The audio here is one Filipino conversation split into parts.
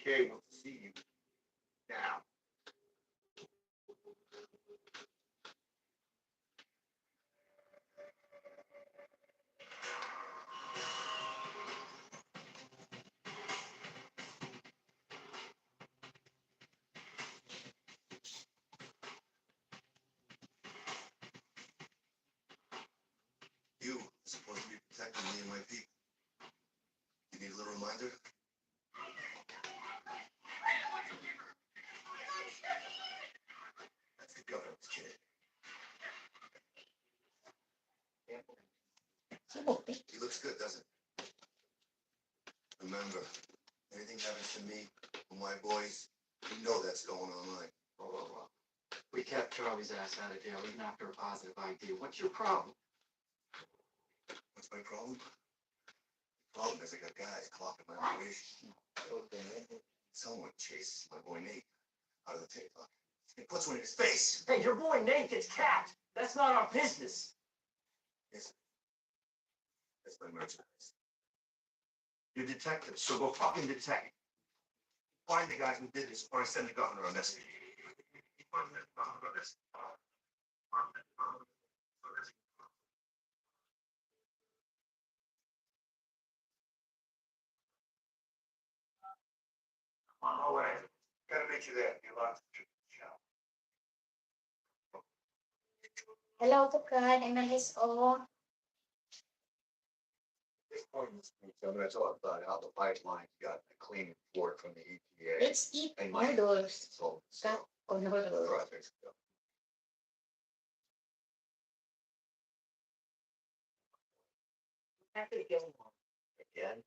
BK wants to see you now. You are supposed to be protecting me and my people. You need a little reminder? That's the governor's kid. He looks good, doesn't he? Remember, anything happens to me or my boys, you know that's going online. Whoa. We kept Charlie's ass out of jail even after a positive ID. What's your problem? What's my problem? The problem is I got guys clocking my operation. Someone chases my boy Nate out of the TikTok. He puts one in his face. Hey, your boy Nate gets capped. That's not our business. Yes. That's my merchandise. You're detectives, so go fucking detect. Find the guys who did this, or I send the governor a message. On my way. Gotta meet you there. You lost the show. Hello, Tukan. MLSO. This point in the speech, I'm gonna talk about how the pipeline got a clean report from the EPA. Let's eat And my noodles. consultants. Cut or noodles. Projects. After the killing Again?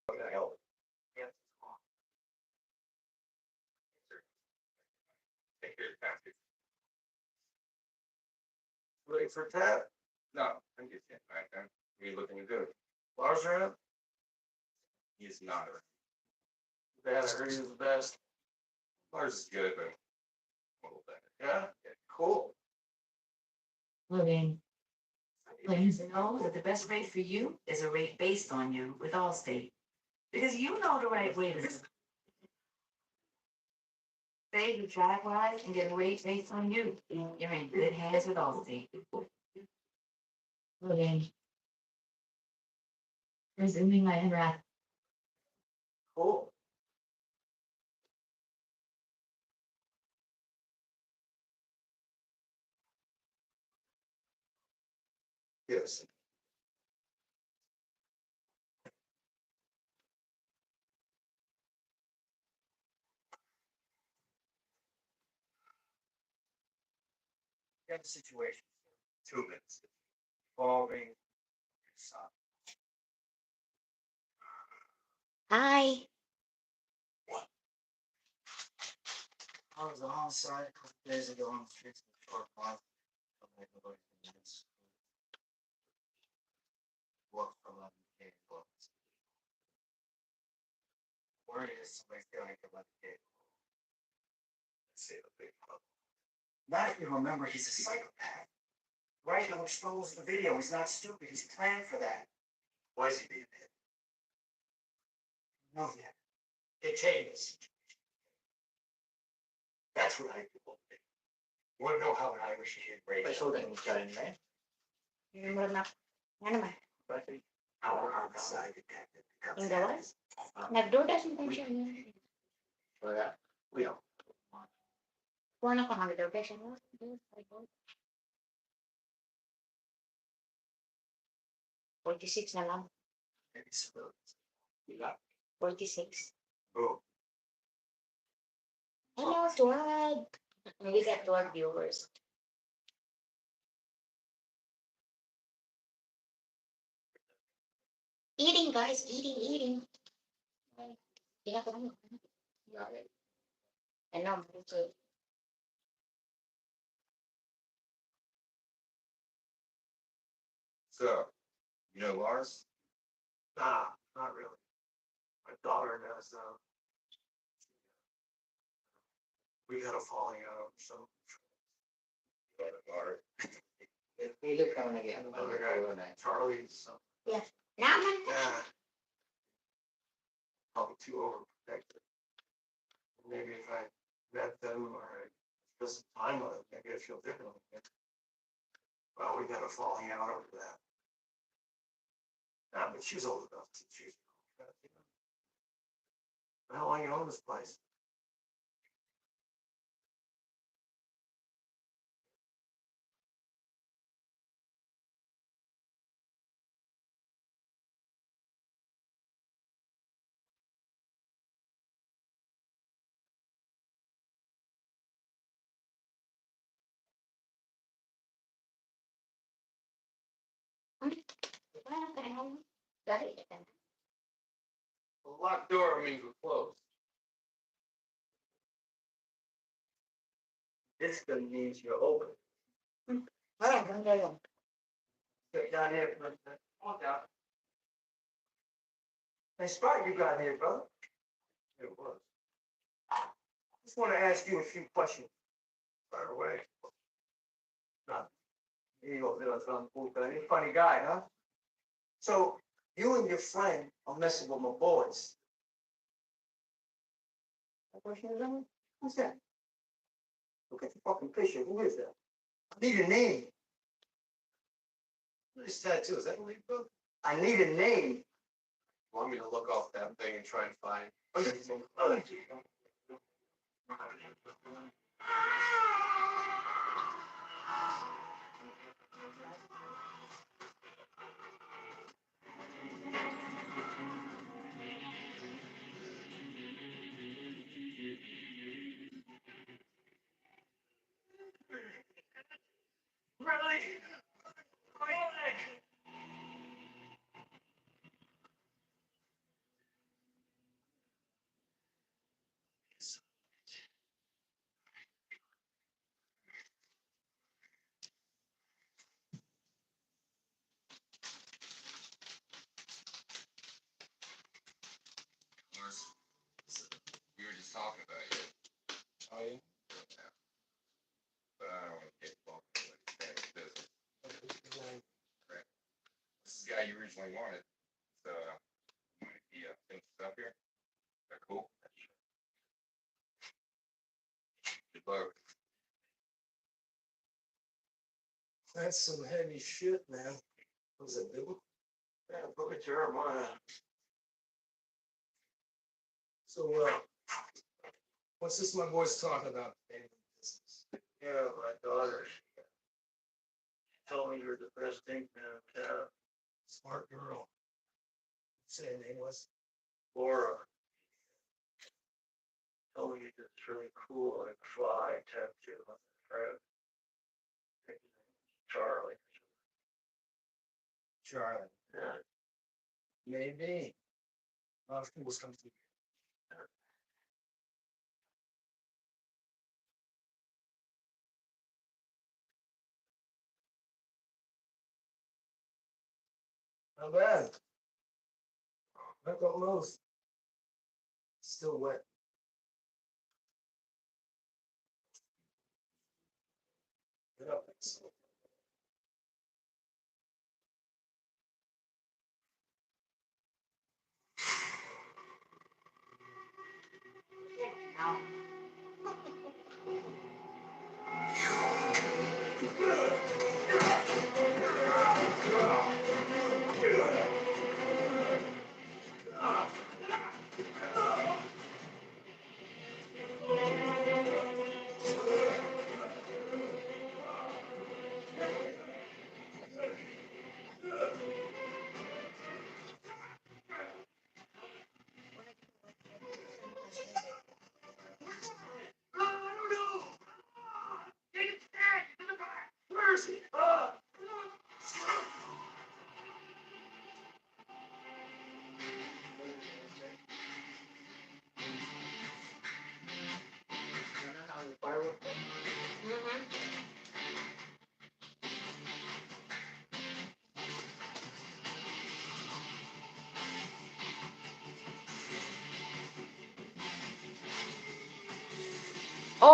What the hell? Take care of the ready for that? No, I'm just getting right there. What are you looking to do? Lars around? He's not around. Bad, I heard he was the best. Lars is good, but a little better. Yeah, cool. Living. Please know that the best rate for you is a rate based on you with Allstate. Because you know the right way to save your drive wise and get a rate based on you. You're in good hands with Allstate. Living. Resuming my interact. Cool. Yes. You have a situation. 2 minutes. Involving your son. Hi. I was on site a couple days ago on the streets of Short Park. Work for 11K bucks. Word is somebody's gonna get 11K. Say the big problem. Now you remember he's a psychopath. Right, he'll expose the video. He's not stupid. He's planned for that. Why is he being hit? No, yet. Detainers. That's what I do. You wanna know how an Irish kid raised? Remember na. Ano naman? Our homicide detective becomes. Yung dalawa? Nagdudas mo siya. We don't. Kung ano ka nagdudas siya. 46 na lang. Maybe civilians. You got. 46. Boom. Hello, Swag. We got 12 viewers. Eating, guys. Eating. Yeah, come on. Got it. I know, me too. So, you know Lars? Nah, not really. My daughter knows though. We got a falling out, so. Art. Other guy, Charlie, so. Naman. Yeah. probably too overprotective. Maybe if I met them or I spent some time with them, maybe I'd feel differently. Well, we got a falling out over that. Nah, but she's old enough to choose. How long you own this place? Well, can I help you? Got it. A locked door means we're closed. This gonna means you're open. Well, Get down here, come on down. Nice spot you got here, brother. It was. Just wanna ask you a few questions. Right away. Nah. You go, that's on cool guy. You're a funny guy, huh? So, you and your friend are messing with my boys. Who's that? Look at the fucking picture. Who is that? I need a name. Nice tattoo, is that a lead book? I need a name. Want me to look off that thing and try and find? Really? We were just talking about you. Oh, yeah? Yeah. But I don't want to get involved in like family business. Right. This is the guy you originally wanted. So, he finished up here. Is that cool? Good luck. That's some heavy shit, man. Was it big one? Yeah, put it Jeremiah. So, what's this my boy's talking about? Yeah, my daughter. She told me you're the best thing in town. Smart girl. Say her name was? Laura. Told me you're just really cool and fly tattoo on the friend. Charlie. Charlie. Yeah. Maybe. A lot of people come through. Not bad. Not got most. Still wet. Get up.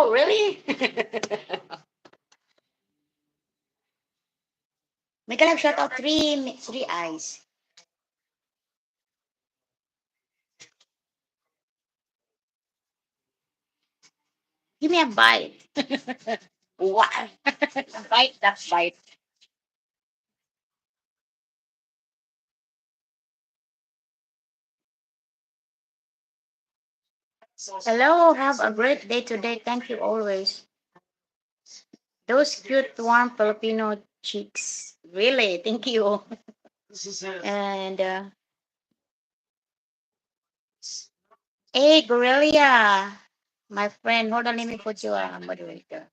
oh, really? May kalab shout out three eyes. Give me a bite. Wow. Bite, that's bite. Hello, have a great day today. Thank you always. Those cute, warm Filipino cheeks. Really, thank you. This is it. And hey, Gorilla, my friend. Hold on, let me put you on moderator.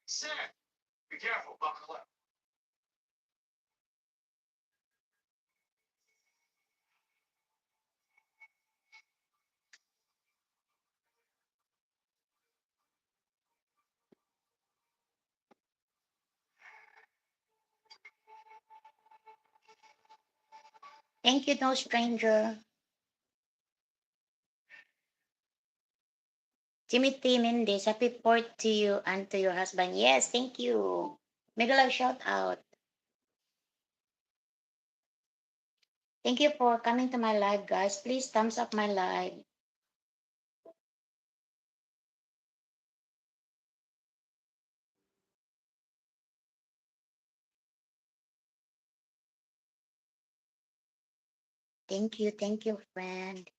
Set. Be careful, buckle up. Thank you, no stranger. Timothy Mendes, happy 4th to you and to your husband. Yes, thank you. Mega love shout out. Thank you for coming to my live, guys. Please thumbs up my live. Thank you, friend.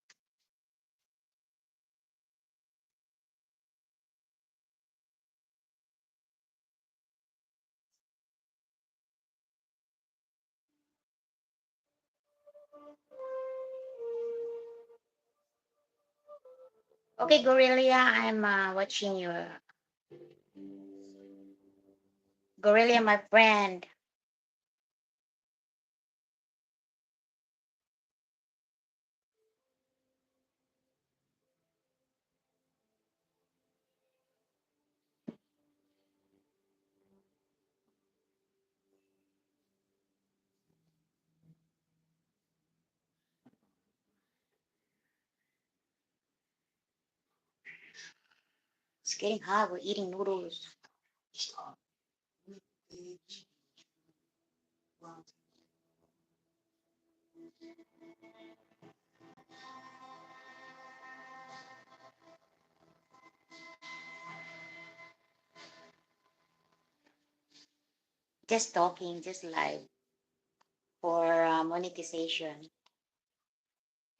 Okay, Gorilla, I'm watching your Gorilla, my friend. It's getting hot. We're eating noodles. Just talking, just live for monetization.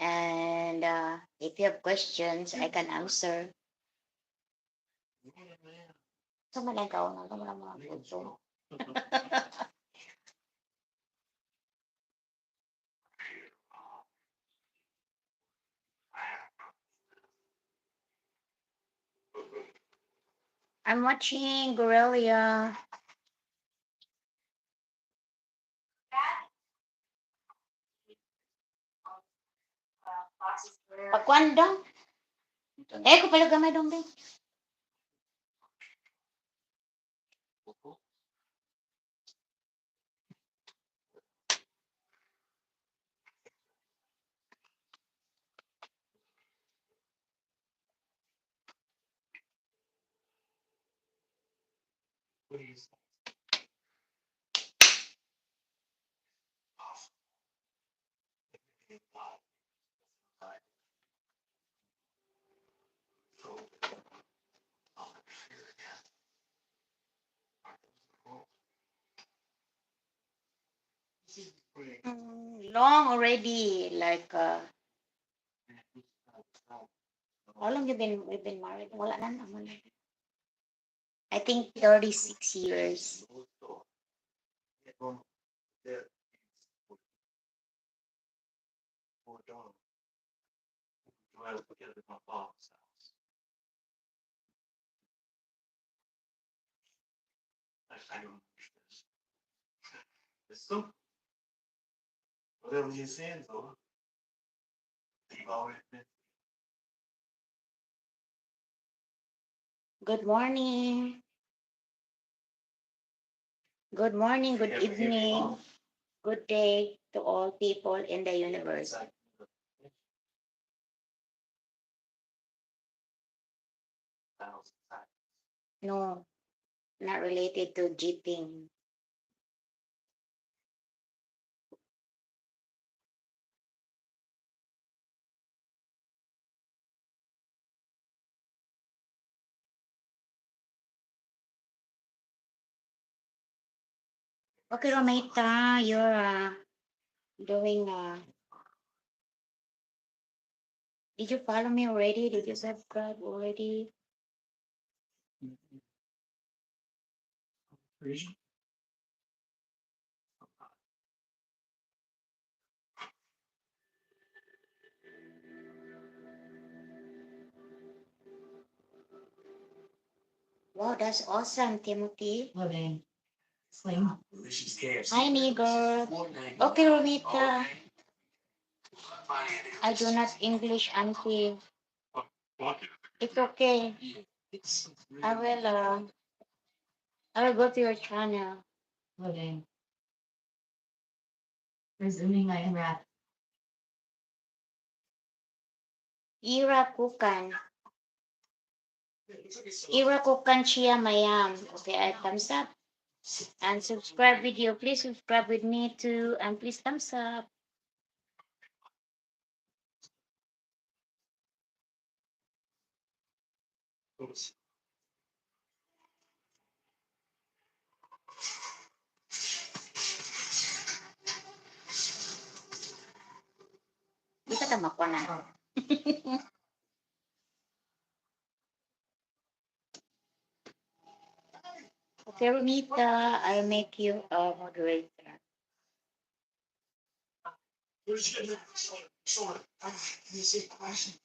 And if you have questions, I can answer. Sama lang ka, ano, sama lang mga photo. I'm watching Gorilla. Pagkuhan dong. Eh, ko pala gamay dong, dong. Please. Long already, like, how long we've been married? Wala na naman. I think 36 years. I don't understand. It's so. Whatever you're saying, though, you've always been. Good morning. Good morning, good evening, good day to all people in the universe. No, not related to jeeping. Okay, Romita, you're doing. Did you follow me already? Did you subscribe already? Wow, that's awesome, Timothy. Living. Sling. Hi, neighbor. Okay, Romita. I do not English, auntie. It's okay. I will. I will go to your channel. Living. Resuming my unwrap. Ira Kukan. Ira Kukan Chia Mayam. Okay, I thumbs up. And subscribe video. Please subscribe with me too. And please thumbs up. Di ka tama ko na. Okay, Romita, I'll make you a moderator.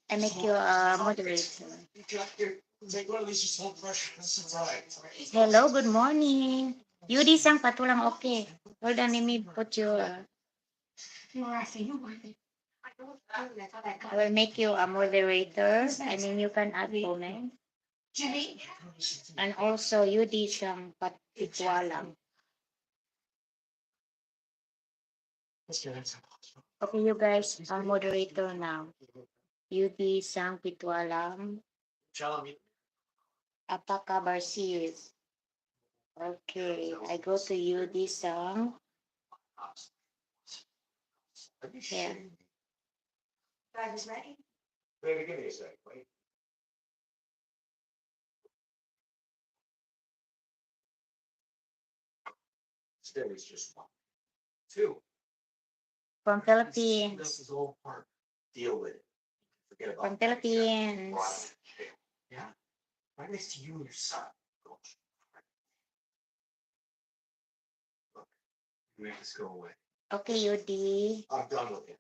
I make you a moderator. Hello, good morning. Yudi sang patulang okay. Hold on, let me put your. I will make you a moderator and then you can add comment. And also Yudi sang patitualang. Okay, you guys are moderator now. Yudi sang pitualang. Apa kabar sis? Okay, I go to Yudi sang. Here. Baby, give me a sec, wait. Still, it's just one. Two. From This Philippines. is all part. Deal with it. Forget about From it. Philippines. Yeah. Right next to you and your son. Look, you make this go away. Okay, Yudi. I'm done with it.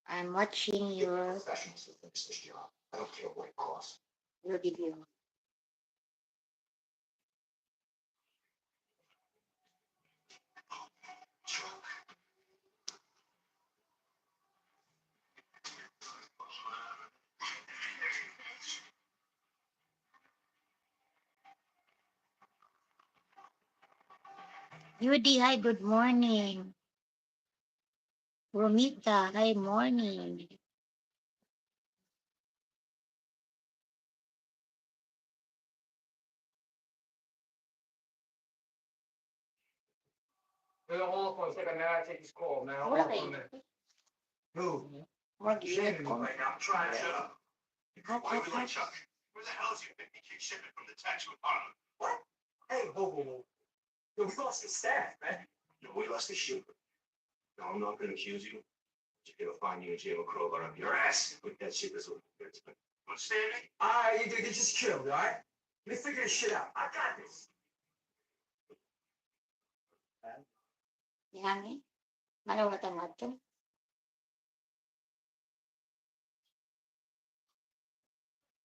I'm watching Get your professionals to finish this job. I don't care what it costs. video. Yudi, hi, good morning. Romita, hi, morning. Hold on for a second, now I take this call, now. Okay. Who? Morgan, Shannon, come. Right now, try it up. Hot, Wait, hot, wait, hot. Chuck. Where the hell is your picnic keep shipping from the tattoo apartment? What? Hey, whoa, whoa, whoa. Yo, we lost the staff, man. No, we lost the shooter. No, I'm not gonna accuse you. Just gonna find you in jail with crowbar up your ass. Put that shit this way. Understand me? You just chill, all right? Let me figure this shit out. I got this. Yan eh. Malawatan natin.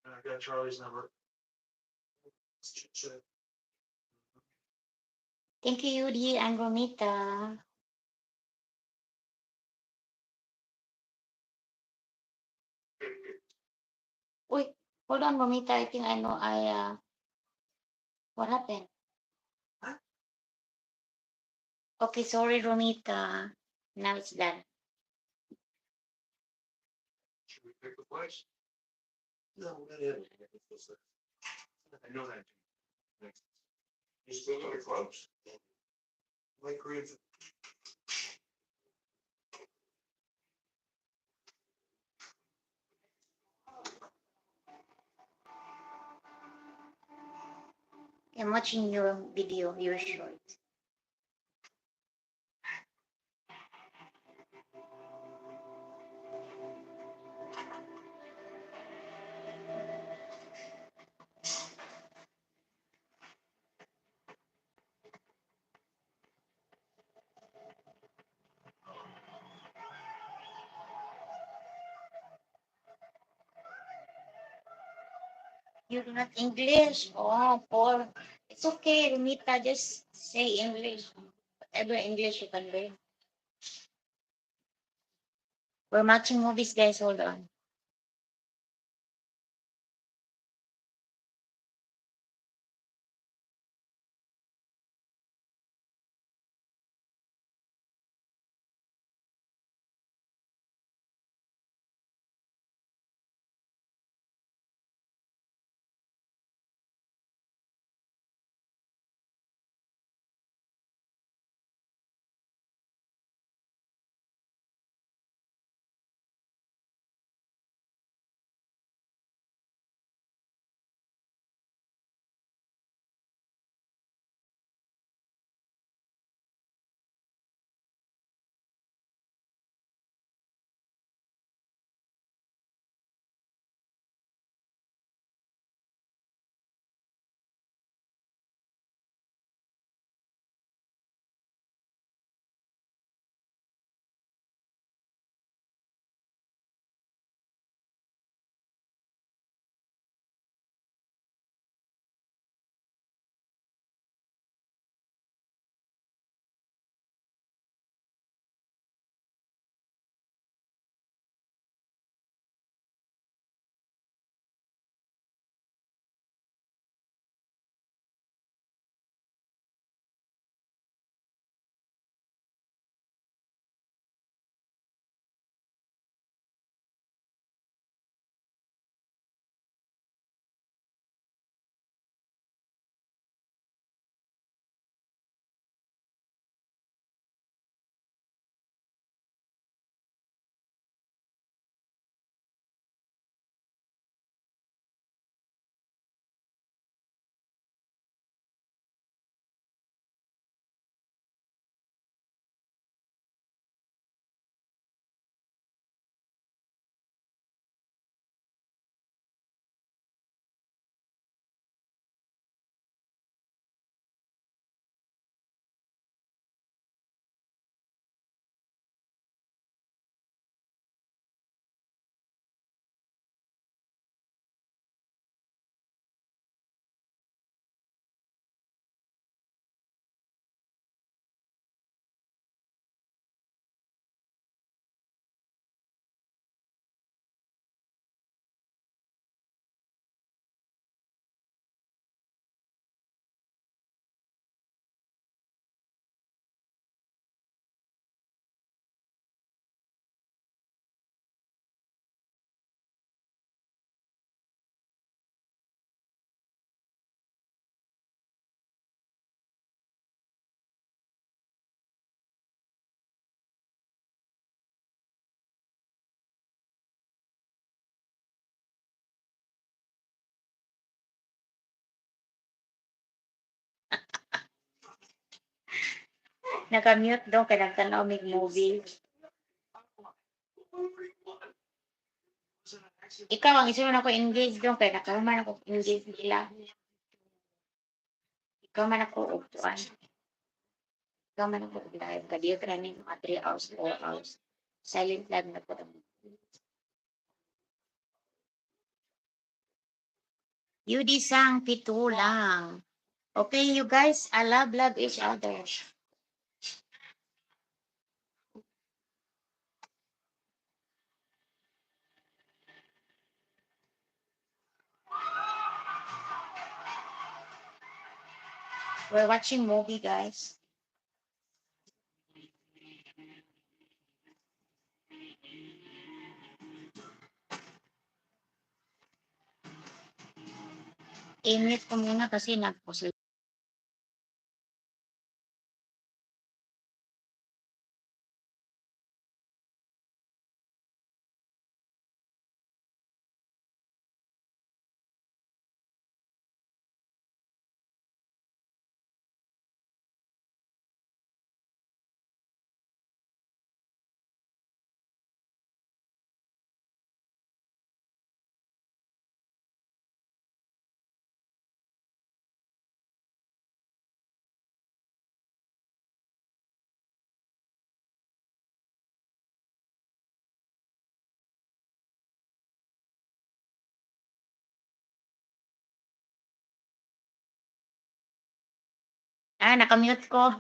I got Charlie's number. Thank you, Yudi and Romita. Uy, hold on, Romita. I think I know what happened? Huh? Okay, sorry, Romita. Now it's done. Should we pick the place? No, we're gonna. I know that. You still got your clubs? Like Korean. I'm watching your video, your short. You do not English. Oh, Paul. It's okay, Rumita. Just say English. Whatever English you can learn. We're watching movies, guys. Hold on. Naka-mute daw kaya nagtanaw mig movie. Ikaw ang isunod ako engage daw kaya nakahuman ako engage nila. Ikaw man ako upuan. Ikaw man ako live. Kadiyo ka na mga 3 hours, 4 hours. Silent live na po. Yudi sang pito lang. Okay, you guys, I love each other. We're watching movie, guys. I-mute ko muna kasi nag-post Nakamute ko.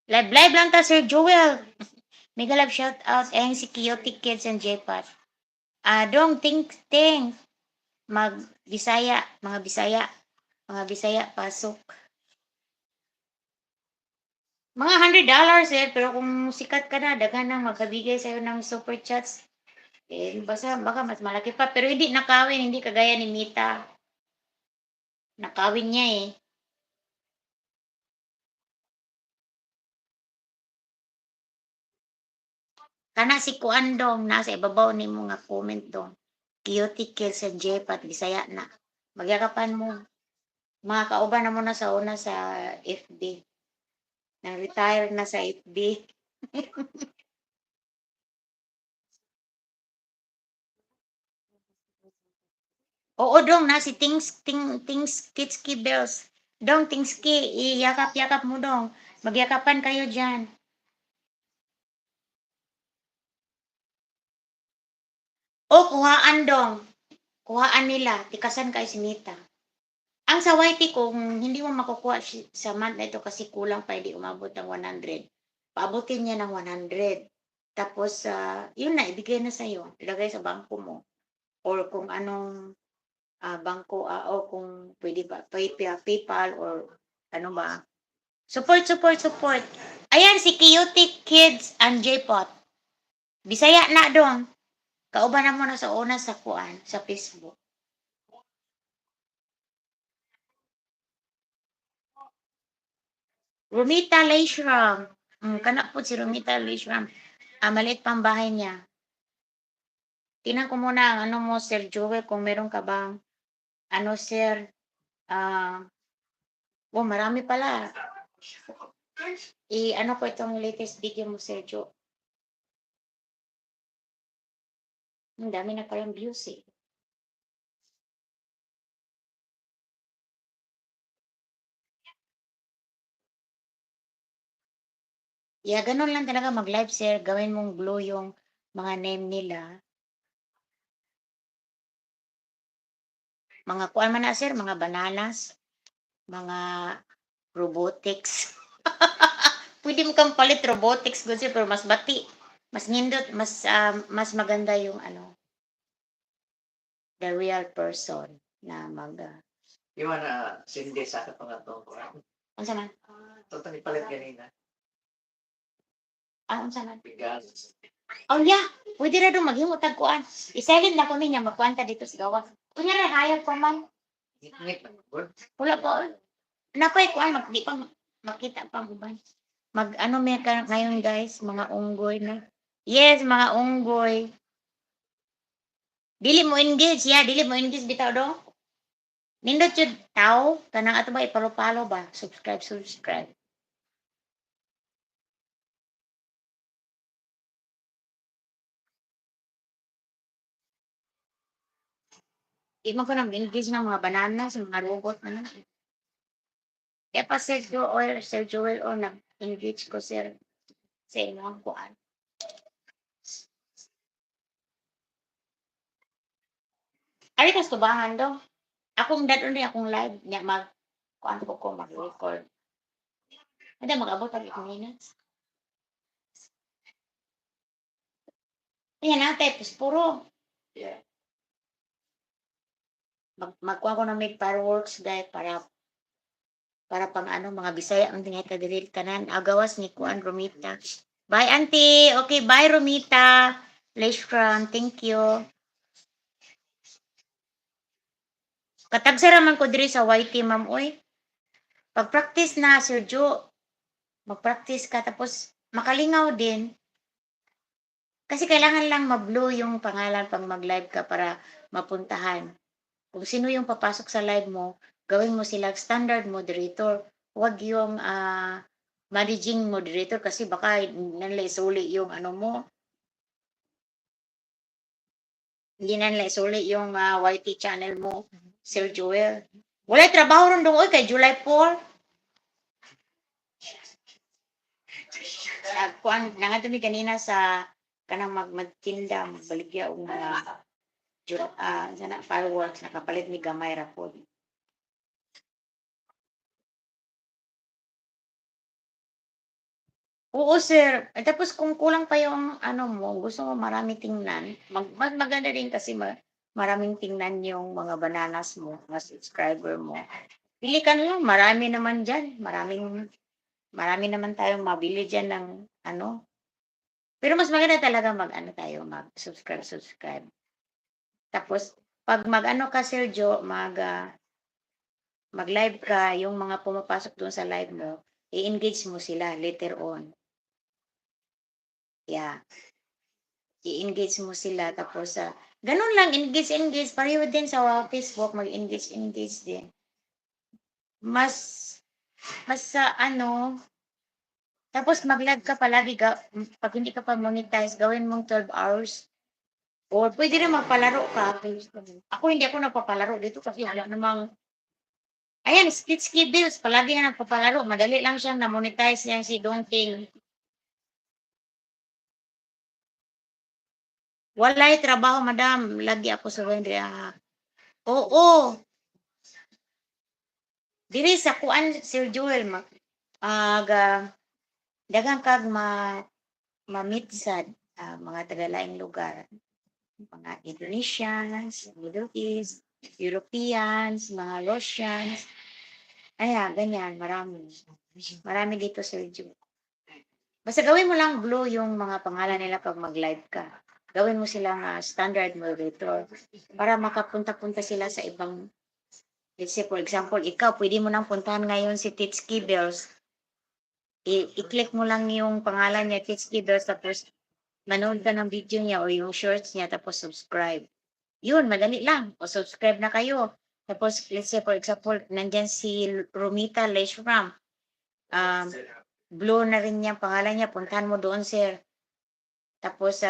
Live lang ta, Sir Joel. Mega love shout out and si Chaotic Kids and J-Pot. Dong, ting. Bisaya, mga Bisaya, pasok. Mga $100 pero kung sikat ka na, daghan na magkabigay sa'yo ng super chats. Baka mas malaki pa. Pero hindi nakawin, hindi kagaya ni Mita. Nakawin niya eh. Kana si Kuandong, nasa ibabaw ni mga comment dong. Chaotic Kills and J-Pat, Bisaya na. Magyakapan mo. Mga kauban na mo na sa una sa FB. Nang-retire na sa FB. Oo dong, na si Kitski Bells. Dong, Tingski, iyakap-yakap mo dong. Magyakapan kayo dyan. O, kuhaan dong. Kuhaan nila. Tikasan kayo si Mita. Ang sa YT kung hindi mo makukuha sa month na ito kasi kulang pa, hindi umabot ng 100. Paabutin niya ng 100. Tapos, yun na, ibigay na sa'yo. Ilagay sa bangko mo. Or kung anong bangko, o kung pwede ba, PayPal or ano ba. Support. Ayan, si Chaotic Kids and J-Pot. Bisaya na dong. Kauban na mo na sa una sa kuan, sa Facebook. Rumita Leishram. Kana po si Rumita Leishram. Maliit pang bahay niya. Tingnan ko muna ang ano mo, Sir Joel, kung meron ka bang, Sir, marami pala. Ano ko itong latest video mo, Sir Joe. Ang dami na palang views eh. Ganun lang talaga mag-live, Sir. Gawin mong blue yung mga name nila. Mga kuan man na, Sir, mga bananas, mga robotics. Pwede mo kang palit robotics, good, Sir, pero mas bati. Mas nindot, mas maganda yung the real person na Yung na sindi sa kapangatong ko. Ano man? Ito ni palit ganina. Ano man? Bigas. Oh yeah, pwede na doon maghimot ang kuan. Isilent na ko niya magkuanta dito sa gawa. Kunya ra hayag pa man. Wala po. Napay kuan di pa makita pa uban. May ngayon guys, mga unggoy na. Yes, mga unggoy. Dili mo engage bitaw do. Nindot jud tao kanang ato ba ipalo-palo ba? Subscribe. Di man ko nang engage ng mga bananas, mga robot na. Kaya pa Sir Joel o nag-engage ko sir sa inyong kuan. Ari kas tubangan do. Akong dadon rin akong live niya kuan ko mag-record. Hindi mag-abot ang 8 minutes. Ayan natin, puro. Yeah. Magkuha ko ng make fireworks guys para pang mga Bisaya ang tingay kadiri kanan agawas ni Kuan Romita. Bye auntie. Okay, bye Romita. Leishram, thank you. Katagsara man ko diri sa YT ma'am oy. Pag-practice na Sir Joe. Mag-practice ka tapos makalingaw din. Kasi kailangan lang ma-blue yung pangalan pag mag-live ka para mapuntahan. Kung sino yung papasok sa live mo, gawin mo sila standard moderator. Huwag yung managing moderator kasi baka nanlay suli yung mo. Hindi nanlay suli yung YT channel mo, Sir Joel. Wala trabaho ron doon kay July 4. Kuan nga dumi kanina sa kanang magtinda, magbaligya og mga sana fireworks nakapalit ni gamay ra pod. Oo, sir. Tapos kung kulang pa yung ano mo, gusto mo marami tingnan, mas maganda din kasi maraming tingnan yung mga bananas mo, mga subscriber mo. Pili ka na lang, marami naman diyan, marami naman tayong mabili diyan ng ano. Pero mas maganda talaga mag-ano tayo, mag-subscribe. Tapos 'pag mag-ano ka, Sir Jo, mag-live ka, yung mga pumapasok doon sa live mo, i-engage mo sila later on. Yeah. I-engage mo sila tapos ganun lang, engage, pareho din sa Facebook, mag-engage din. Mas sa ano, tapos mag-live ka palagi, 'pag hindi ka pa monetize, gawin mong 12 hours. Or pwede rin magpalaro ka. Ako hindi ako nagpapalaro dito kasi wala namang, ayan, Skid Bills, palagi yan nagpapalaro. Madali lang siyang na-monetize yan si Dongking. Walay trabaho, madam. Lagi ako sa Wendry. Oo. Diri sa kuan, Sir Joel, daghang kag ma-meet sa mga taga-laing lugar. Mga Indonesians, Middle East, Europeans, mga Russians. Ayan, ganyan, marami. Marami dito, Sir Joel. Basta gawin mo lang blue yung mga pangalan nila pag mag-live ka. Gawin mo silang standard moderator para makapunta-punta sila sa ibang, let's say for example, ikaw, pwede mo nang puntahan ngayon si Titski Bells. I-click mo lang yung pangalan niya, Titski Bells, tapos manood ka ng video niya o yung shorts niya, tapos subscribe. Yun, madali lang. O subscribe na kayo. Tapos, let's say for example, nandyan si Romita Leshram. Blue na rin niya, pangalan niya, puntahan mo doon, sir. Tapos,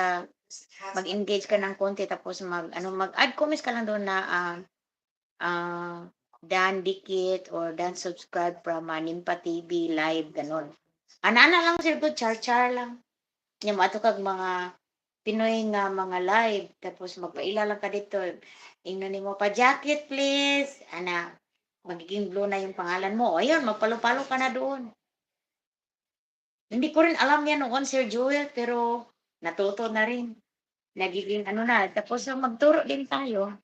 mag-engage ka ng konti, tapos mag-add comments ka lang doon na Dan Dikit or Dan subscribe from Nimpa TV live, ganon. Ana-ana lang, sir, good, char-char lang. Yung ato kag mga Pinoy nga mga live, tapos magpaila lang ka dito. Ingnan mo pa, jacket please. Ana, magiging blue na yung pangalan mo. O ayun, magpalo-palo ka na doon. Hindi ko rin alam yan noon, Sir Joel, pero natuto na rin. Nagiging ano na, tapos magturo din tayo.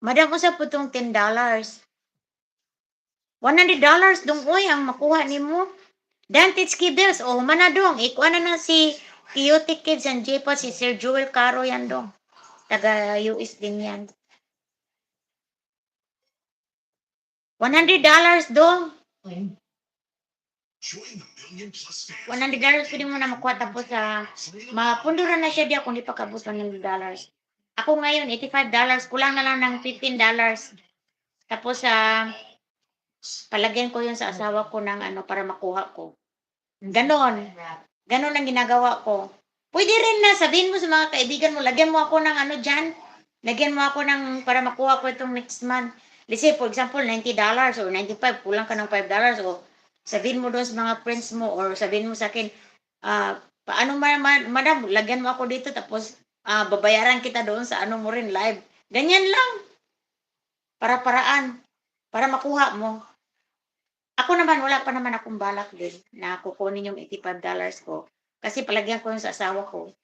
Madam, usap po itong $10. $100 dong, oy, ang makuha ni mo. Dan Titski Bills, oh, manadong. Ikuha na si Chaotic Kids and J-Pod, si Sir Joel Caro yan dong. Taga US din yan. $100 dong. $100 pwede mo na makuha tapos mapundura na siya diya kung di pa kabus $100. Ako ngayon, $85. Kulang na lang ng $15. Tapos palagyan ko yun sa asawa ko ng ano para makuha ko. Ganon. Ganon ang ginagawa ko. Pwede rin na sabihin mo sa mga kaibigan mo, lagyan mo ako ng ano dyan. Lagyan mo ako ng para makuha ko itong next month. Let's say, for example, $90 or $95, kulang ka ng $5 o sabihin mo doon sa mga friends mo or sabihin mo sa akin, paano madam, lagyan mo ako dito tapos babayaran kita doon sa ano mo rin live. Ganyan lang. Para-paraan. Para makuha mo. Ako naman, wala pa naman akong balak din na kukunin yung $85 ko. Kasi palagyan ko yun sa asawa ko.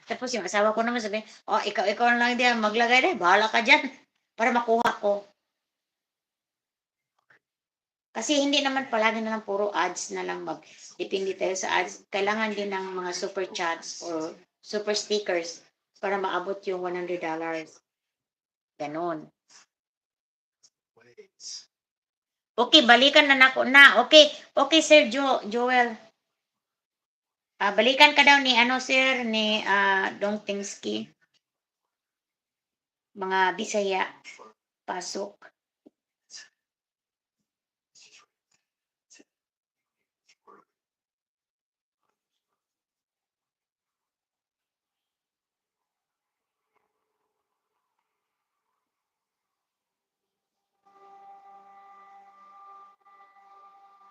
Tapos yung asawa ko naman sabi, oh, ikaw na lang diyan, maglagay din, bahala ka dyan. Para makuha ko. Kasi hindi naman palagi na lang puro ads na lang depende tayo sa ads. Kailangan din ng mga super chats or super stickers para maabot yung $100. Ganon. Okay, balikan na nako na. Okay, Sir Joel. Balikan ka daw ni ano sir ni Dong Tingski. Mga Bisaya pasok.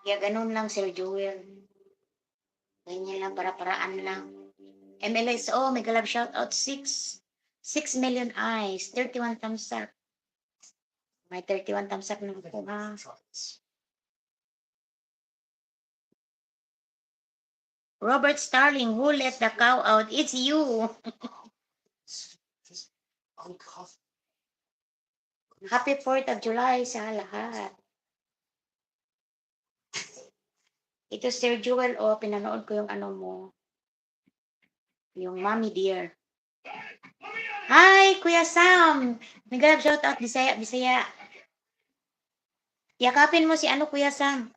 Kaya ganun lang Sir Joel. Ganyan lang, para-paraan lang. MLSO, mega love shout out 6 million eyes, 31 thumbs up. May 31 thumbs up na ako ha. Robert Starling, who let the cow out? It's you. Just uncuff. Happy 4th of July sa lahat. Ito Sir Jewel, oh, pinanood ko yung ano mo. Yung Mommy Dear. Hi, Kuya Sam! Nag-grab shoutout, Bisaya, Bisaya. Yakapin mo si ano, Kuya Sam.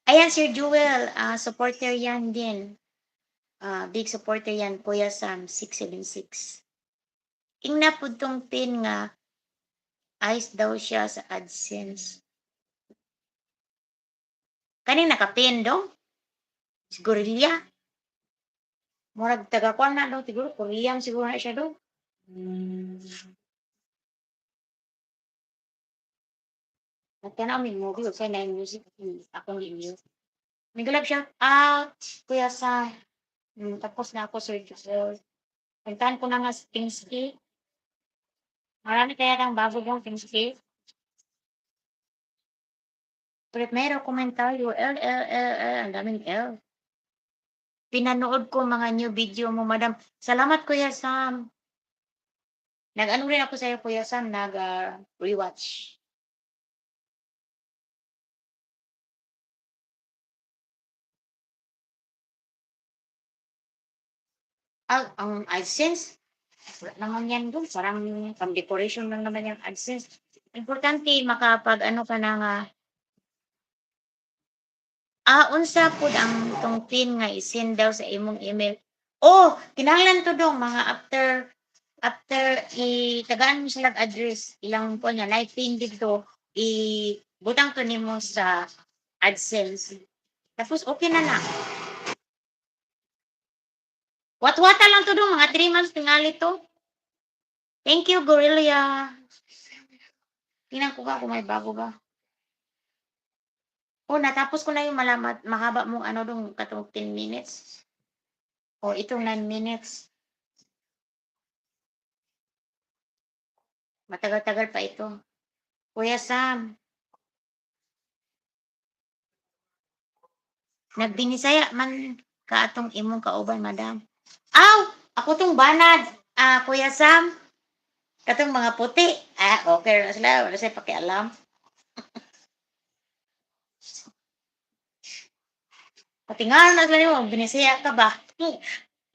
Ayan, Sir Jewel, supporter yan din. Big supporter yan, Kuya Sam, 676. Ingna po tong pin nga, ayos daw siya sa AdSense. Kaning nakapin dong? Siguro liya. Murag taga-kwan na dong, siguro Korean siguro na siya dong. Nagtanaw may movie o sa nine music akong review. May galap siya. Kuya sa tapos na ako Sir Joseph. Puntahan ko na nga sa Pinsky. Marami kaya kang bago yung Pinsky. Primero komentaryo, ang daming L. Pinanood ko mga new video mo, madam. Salamat, Kuya Sam. Nag-ano rin ako sa'yo, Kuya Sam, nag-rewatch. Ang AdSense, wala naman yan doon. Parang pang-decoration lang naman yung AdSense. Importante, makapag ano ka na nga. Unsa pud ang tong pin nga isend daw sa imong email. Oh, kinahanglan to dong mga after itagaan mo sila address ilang po niya live pin dito butang to nimo sa AdSense. Tapos okay na na. Wat-wata lang to dong mga 3 months tingali to. Thank you, Gorilla. Tingnan ko ba kung may bago ba. Natapos ko na yung malamat mahaba mong ano dong katong 10 minutes. Itong 9 minutes. Matagal-tagal pa ito. Kuya Sam. Nagbinisaya man ka atong imong kauban, madam. Ako tong banad. Kuya Sam. Katong mga puti. Okay na sila. Wala sila pakialam. Patingalan na sila nyo. Binisaya ka ba?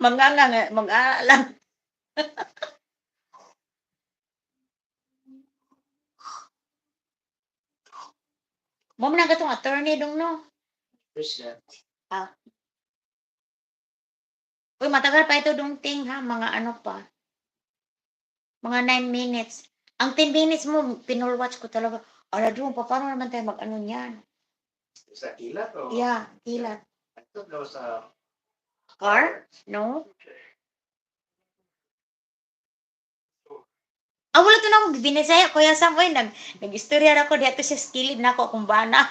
Mag-aalam. Mo man gatong attorney dong no. Uy, matagal pa ito dong ting ha, mga ano pa. Mga 9 minutes. Ang 10 minutes mo, pinulwatch ko talaga. Ala doon, paano naman tayo mag-ano niyan? Sa kilat o? Yeah, kilat. Ito daw sa Car? No? Wala to na binisaya, Kuya Sam. Uy, nag-istorya na ko, dito siya skilled na ako kung bana.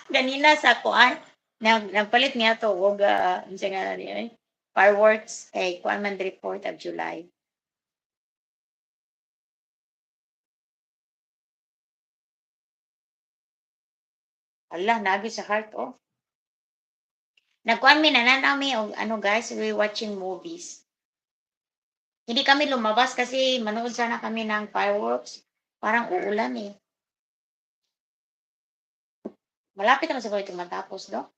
Ganina sa kuan. Nagpalit niya to, huwag, siya nga niya eh. Fireworks kay Kuan man 4th of July. Allah, nagi sa heart, oh. Nagkuan mi nananami og ano guys, we watching movies. Hindi kami lumabas kasi manood sana kami ng fireworks. Parang uulan eh. Malapit naman siguro ito matapos, no?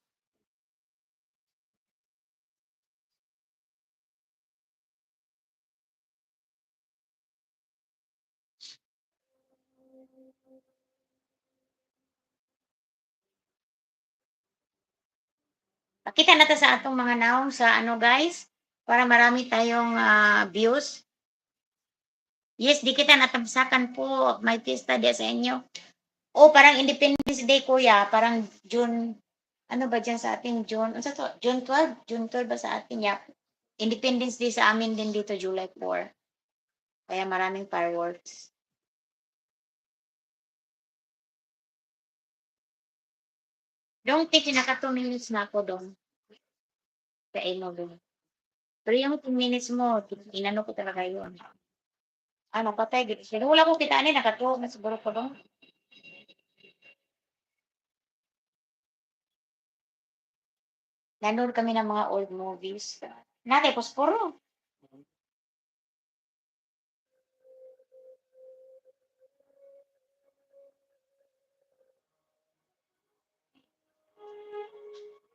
Pakita natin sa atong mga naong sa ano guys, para marami tayong views. Yes, di kita natamsakan po. May pista dia sa inyo. Parang Independence Day, kuya. Parang June, ano ba dyan sa ating June? Ano to? June 12? June 12 ba sa ating? Yeah. Independence Day sa amin din dito, July 4. Kaya maraming fireworks. Don't think naka 2 minutes na ako doon. Sa ino doon. Pero yung 2 minutes mo, inano ko talaga yun. Napatay. Wala ko kitaan naka 2 na siguro ko doon. Nanood kami ng mga old movies. Nate, posporo.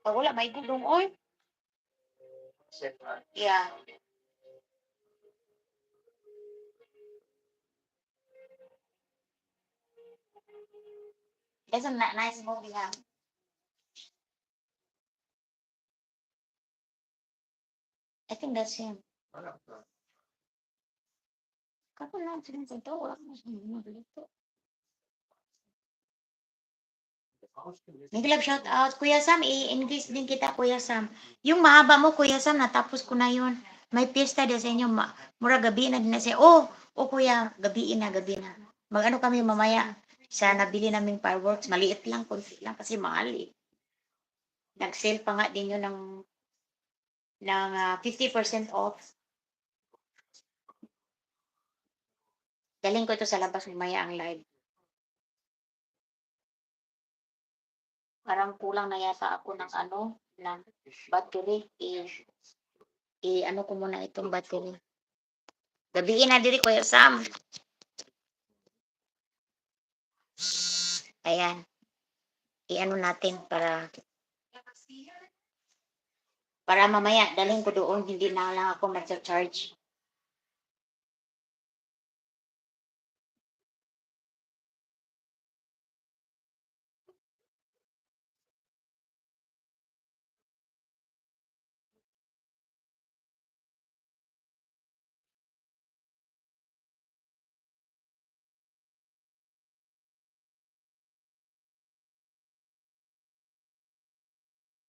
Pag wala, may gulong, oy. Yeah. That's a nice movie, ha? I think that's him. Kako lang, sinusunto. Wala ko sinusunto. Naglab shout out. Kuya Sam, i-engage din kita, Kuya Sam. Yung mahaba mo, Kuya Sam, natapos ko na yun. May piyesta din sa inyo. Mura gabi na din na siya. Oh, Kuya, gabi na. Mag-ano kami mamaya sa nabili naming fireworks. Maliit lang, konti lang kasi mahal eh. Nag-sale pa nga din yun ng 50% off. Galing ko ito sa labas mamaya ang live. Parang kulang na yata ako ng ng battery. Ano ko muna itong battery. Gabiin na diri Kuya Sam. Ayan. I-ano natin para mamaya dalhin ko doon, hindi na lang ako mag-charge.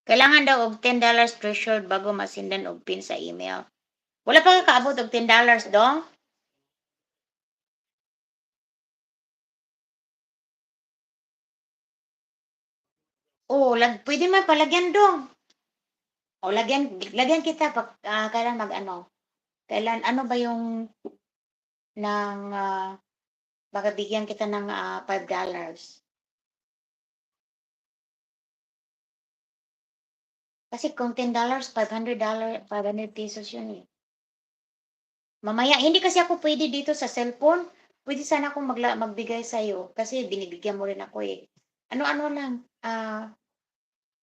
Kailangan daw og $10 threshold bago masindan og pin sa email. Wala pa ka kaabot og $10 dong? Oh, pwede man palagyan dong. O lagyan kita pag kailan kailan ano ba yung ng baka bigyan kita ng $5. Kasi kung $10, $500, 500 pesos yun eh. Mamaya, hindi kasi ako pwede dito sa cellphone. Pwede sana akong magbigay sa'yo kasi binibigyan mo rin ako eh. Ano-ano lang,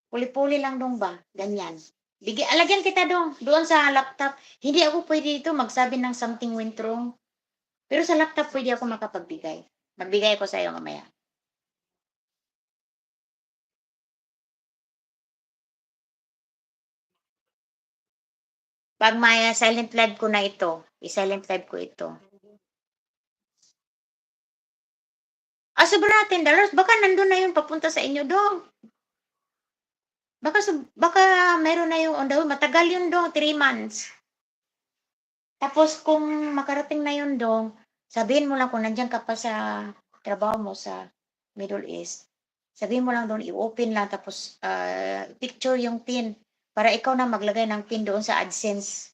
puli-puli lang dong ba? Ganyan. Alagyan kita doon sa laptop. Hindi ako pwede dito magsabi ng something went wrong. Pero sa laptop pwede ako makapagbigay. Magbigay ko sa'yo mamaya. Pag may silent live ko na ito, i-silent live ko ito. Sobra na $10, baka nandun na yung papunta sa inyo dong. Baka meron na yung on the way. Matagal yun dong, 3 months. Tapos kung makarating na yun dong, sabihin mo lang kung nandiyan ka pa sa trabaho mo sa Middle East. Sabihin mo lang doon, i-open lang tapos picture yung pin para ikaw na maglagay ng pin doon sa AdSense.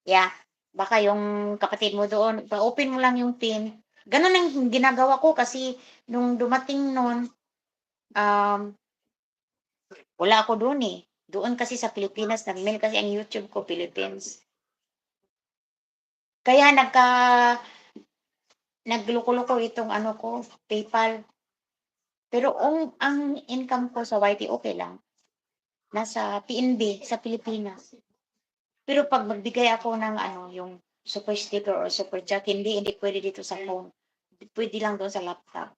Yeah, baka yung kapatid mo doon, pa-open mo lang yung pin. Ganun ang ginagawa ko kasi nung dumating noon, wala ako doon eh. Doon kasi sa Pilipinas, nag-mail kasi ang YouTube ko, Philippines. Kaya nagloko-loko itong ko, PayPal. Pero ang income ko sa YT, okay lang. Nasa PNB, sa Pilipinas. Pero pag magbigay ako ng yung super sticker or super chat, hindi pwede dito sa phone. Pwede lang doon sa laptop.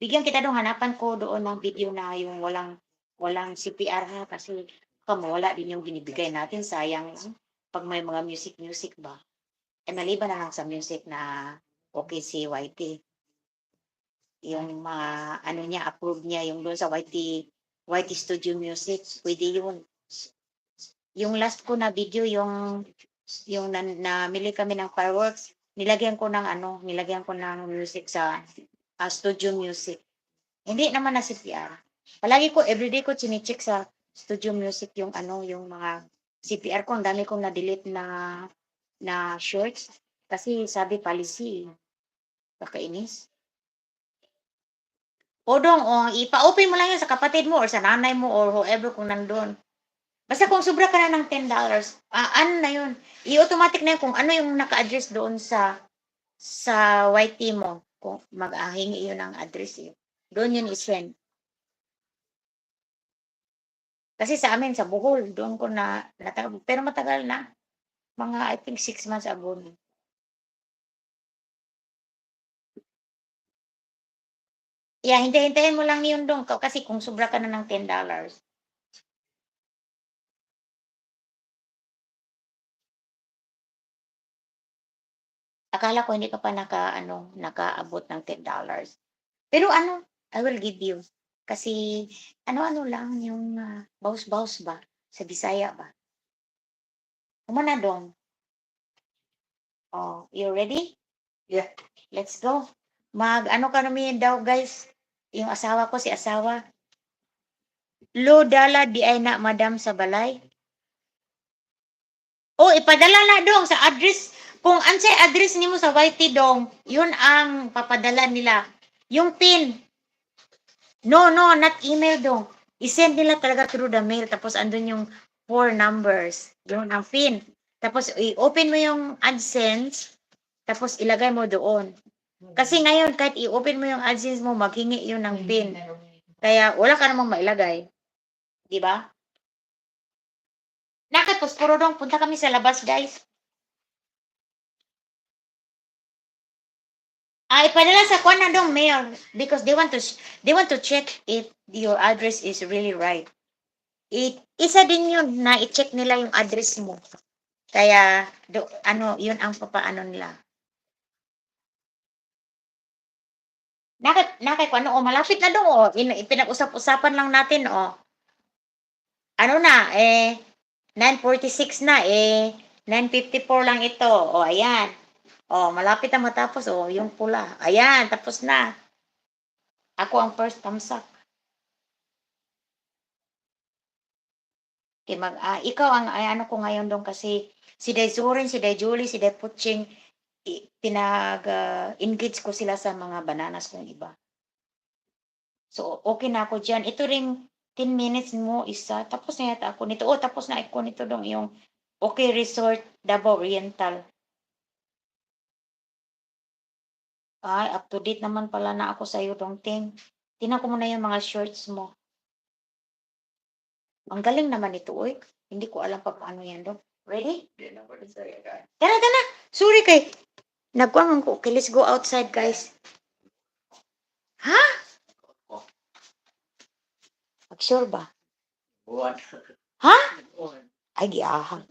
Bigyan kita doon, hanapan ko doon ng video na yung walang CPR ha, kasi mawala din yung binibigay natin, sayang pag may mga music ba. Maliban na lang sa music na okay si YT. Yung niya, approve niya yung doon sa YT Studio Music, pwede yun. Yung last ko na video, yung namili kami ng fireworks, nilagyan ko ng music sa Studio Music. Hindi naman na CPR. Palagi ko, everyday ko chine-check sa Studio Music yung mga CPR ko. Ang dami kong na-delete na shorts. Kasi sabi policy, kakainis. O dong, o, ipa-open mo lang yan sa kapatid mo or sa nanay mo or whoever kung nandun. Basta kung sobra ka na ng $10, ano na yun, i-automatic na yun kung ano yung naka-address doon sa YT mo. Kung mag-ahingi yun ng address yun. Doon yun i-send. Kasi sa amin, sa Bohol, doon ko pero matagal na. Mga, I think, 6 months ago na. Yeah, hintay-hintayin mo lang yun doon kasi kung sobra ka na ng $10. Akala ko hindi ka pa nakaabot ng $10. Pero I will give you. Kasi ano-ano lang yung baus-baus ba? Sa Bisaya ba? Kumana dong. Oh, you ready? Yeah. Let's go. Ano ka namin daw guys? Yung asawa ko, si asawa. Lo dala di ay na madam sa balay. Oh, ipadala na dong sa address. Kung ansay address nimo sa YT dong, yun ang papadala nila. Yung PIN. No, not email dong. I-send nila talaga through the mail. Tapos andun yung 4 numbers. Yun ang PIN. Tapos i-open mo yung AdSense. Tapos ilagay mo doon. Kasi ngayon, kahit i-open mo yung AdSense mo, maghingi yun ng PIN. Kaya wala ka namang mailagay. Di ba? Nakapos, puro dong, punta kami sa labas, guys. Ipadala sa kuan na dong mail because they want to check if your address is really right. Isa din yun na i-check nila yung address mo. Kaya yun ang papaano nila. Nakay ko malapit na dong pinag-usap-usapan lang natin Ano na 9:46 na 9:54 lang ito. Ayan. Malapit na matapos yung pula. Ayan, tapos na. Ako ang first tamsak. Ikaw ang ano ko ngayon dong kasi si Dayzurin, si Dayjulie, si Dayputching, pinag-engage ko sila sa mga bananas kong iba. So, okay na ako dyan. Ito ring 10 minutes mo isa. Tapos na yata ako nito. Tapos na ako nito dong yung Okay Resort Davao Oriental. Ay, up to date naman pala na ako sa'yo dong, Ting. Tingnan ko muna yung mga shorts mo. Ang galing naman ito, oy. Hindi ko alam pa paano yan dong. Ready? Tara. Sorry kay. Nagkuhan ko. Okay, let's go outside, guys. Ha? Sure ba? Ha? Ay, giahang.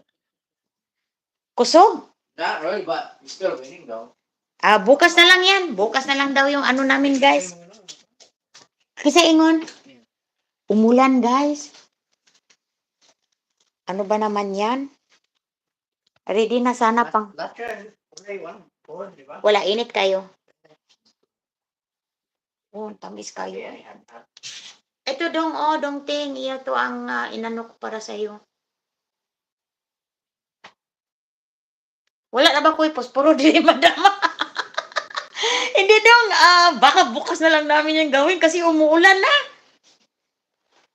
Kusog? Not really, but you're still winning though. Bukas na lang yan. Bukas na lang daw yung ano namin, guys. Kasi ingon. Umulan, guys. Ano ba naman yan? Ready na sana pang. Last year, only one, di ba? Wala, init kayo. Tamis kayo. Ito dong Ting. Iya to ang inano ko para sa iyo. Wala na ba ko posporo di madama? Hindi dong, baka bukas na lang namin yung gawin kasi umuulan na.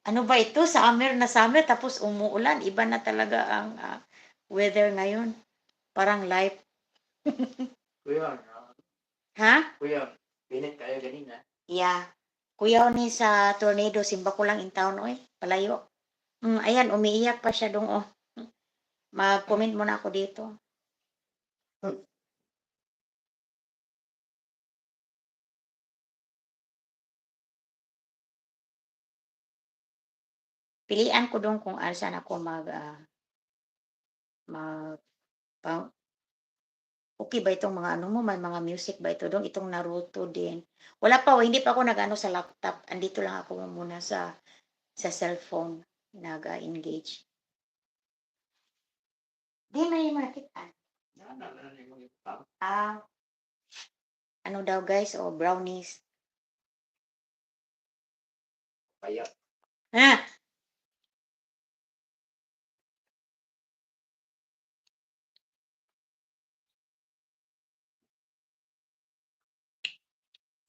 Ano ba ito? Summer na summer tapos umuulan. Iba na talaga ang weather ngayon. Parang life. Kuya, Ha? pinit kayo ganina. Yeah. Kuya ni sa tornado, simba ko lang in town, oy. Palayo. Ayan, umiiyak pa siya dong, Mag-comment muna ako dito. Pilian ko dong kung saan ako okay ba itong mga ano mo, may mga music ba ito dong, itong Naruto din. Wala pa, hindi pa ako nag-ano sa laptop. Andito lang ako muna sa cellphone nag-engage. Di may marketan. Ano daw guys, brownies. Kaya. Ha?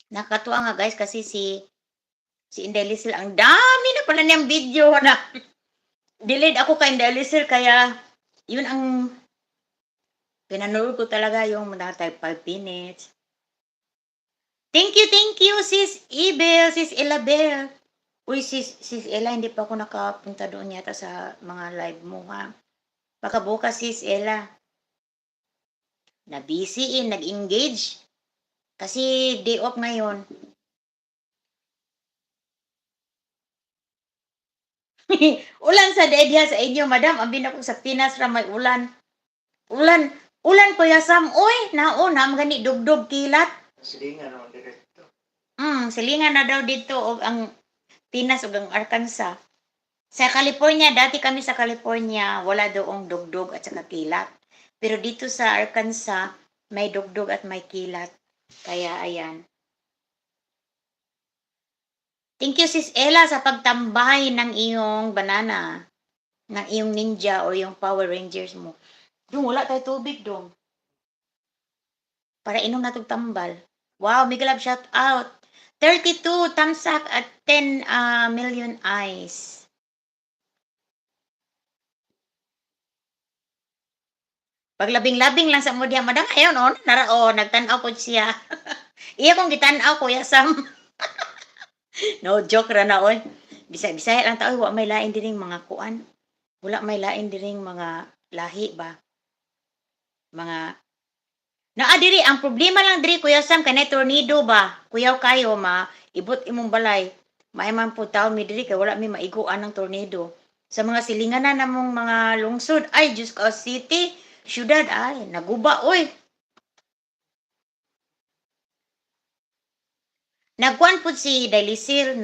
Nakatuwa nga guys kasi si Si Inday Lizel, ang dami na pala niyang video na delayed ako kay Inday Lizel, kaya yun ang pinanood ko talaga yung mga type 5 minutes. Thank you, sis Ibel, sis Elabel. Uy, sis Ella, hindi pa ako nakapunta doon yata sa mga live mo, ha? Baka bukas, sis Ella. Na-busy nag-engage. Kasi day off ngayon. Ulan sa dedya sa inyo, madam. Ambin ako sa Pinas ra may ulan. Ulan Kuya Sam. Uy, nauna, magani dugdog kilat. Silingan naman direkto. Silingan na daw dito og ang Pinas ug ang Arkansas. Sa California, dati kami sa California, wala doong dugdog at saka kilat. Pero dito sa Arkansas, may dugdog at may kilat. Kaya ayan. Thank you, Sis Ella, sa pagtambay ng iyong banana. Ng iyong ninja o yung Power Rangers mo. Dong, wala tayo tubig, dong. Para inom na itong tambal. Wow, mega love shout out. 32 thumbs up at 10 million eyes. Paglabing-labing lang sa mo diya, madam, ayun, nagtanaw po siya. Iya kong gitanaw, Kuya Sam. No, joke ra na, oy. Bisaya lang ta, oy, wa may lain diring mga kuan. Wala may lain diring mga lahi ba? Mga diri, ang problema lang diri, Kuya Sam, kanay tornado ba? Kuyaw kayo, ibot imong balay. Maiman po taon mi diri, kay wala mi maiguan ng tornado. Sa mga silinganan namong mga lungsod, ay, Diyos ko, city, syudad, ay, naguba, oy. Nagkuan po si Dailisir,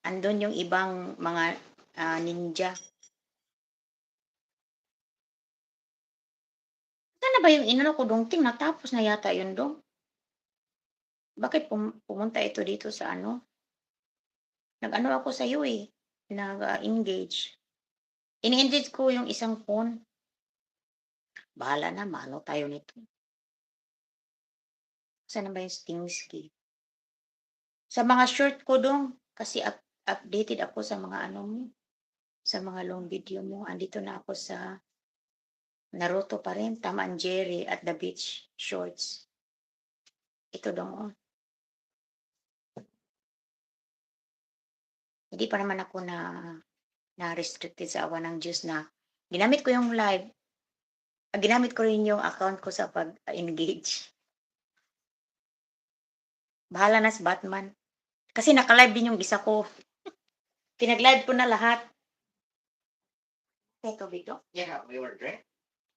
andun yung ibang mga ninja. Sana ba yung inano ko dongting, natapos na yata yun dong? Bakit pumunta ito dito sa ano? Nag-ano ako sa iyo eh, nag-engage. Ini-engage ko yung isang phone. Bahala na, mano tayo nito. Sana ba yung Stingsky? Sa mga short ko dong, kasi updated ako sa mga ano mo, sa mga long video mo. Andito na ako sa Naruto pa rin, Tom and Jerry at The Beach Shorts. Ito dong, oh. Hindi pa naman ako na restricted sa awa ng Diyos na ginamit ko yung live. Ginamit ko rin yung account ko sa pag-engage. Bahala na si Batman. Kasi naka-live din yung isa ko. Pinag-live ko na lahat. Ito, Bito. Yeah, we were drink.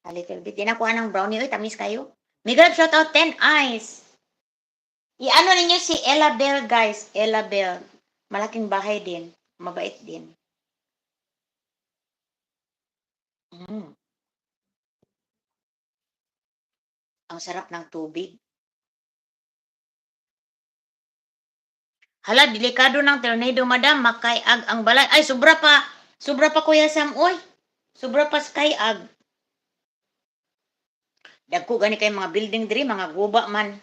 A little bit. Di nakuha ng brownie. Uy, tamis kayo. Mega shout out 10 eyes. I-ano ninyo si Ella Bell, guys. Ella Bell. Malaking bahay din. Mabait din. Ang sarap ng tubig. Hala, delikado ng tornado, madam. Makaiag ang balay. Ay, sobra pa. Sobra pa, Kuya Sam. Uy, sobra pa skayag. Dagko gani kay mga building diri, mga guba man.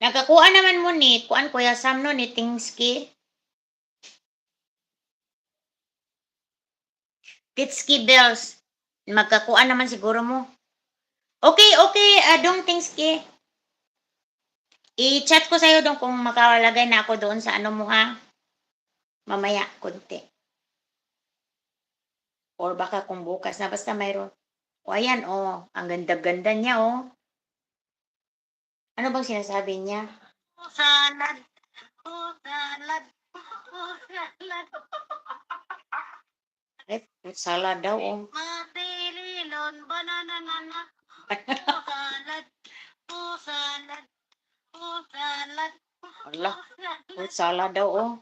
Nakakuha naman mo ni, kuan Kuya Sam no, ni Tingsky. Titsky Bells. Magkakuha naman siguro mo. Okay, dong Tingsky. I-chat ko sa'yo dong kung makalagay na ako doon sa ano mo ha. Mamaya, konti. Or baka kung bukas na, basta mayroon. O ayan, ang ganda-ganda niya, Ano bang sinasabi niya? Salad. Salad. Salad. Fruit salad daw, Matirilon, banana, salad. Salad. Salad. Wala, fruit salad daw,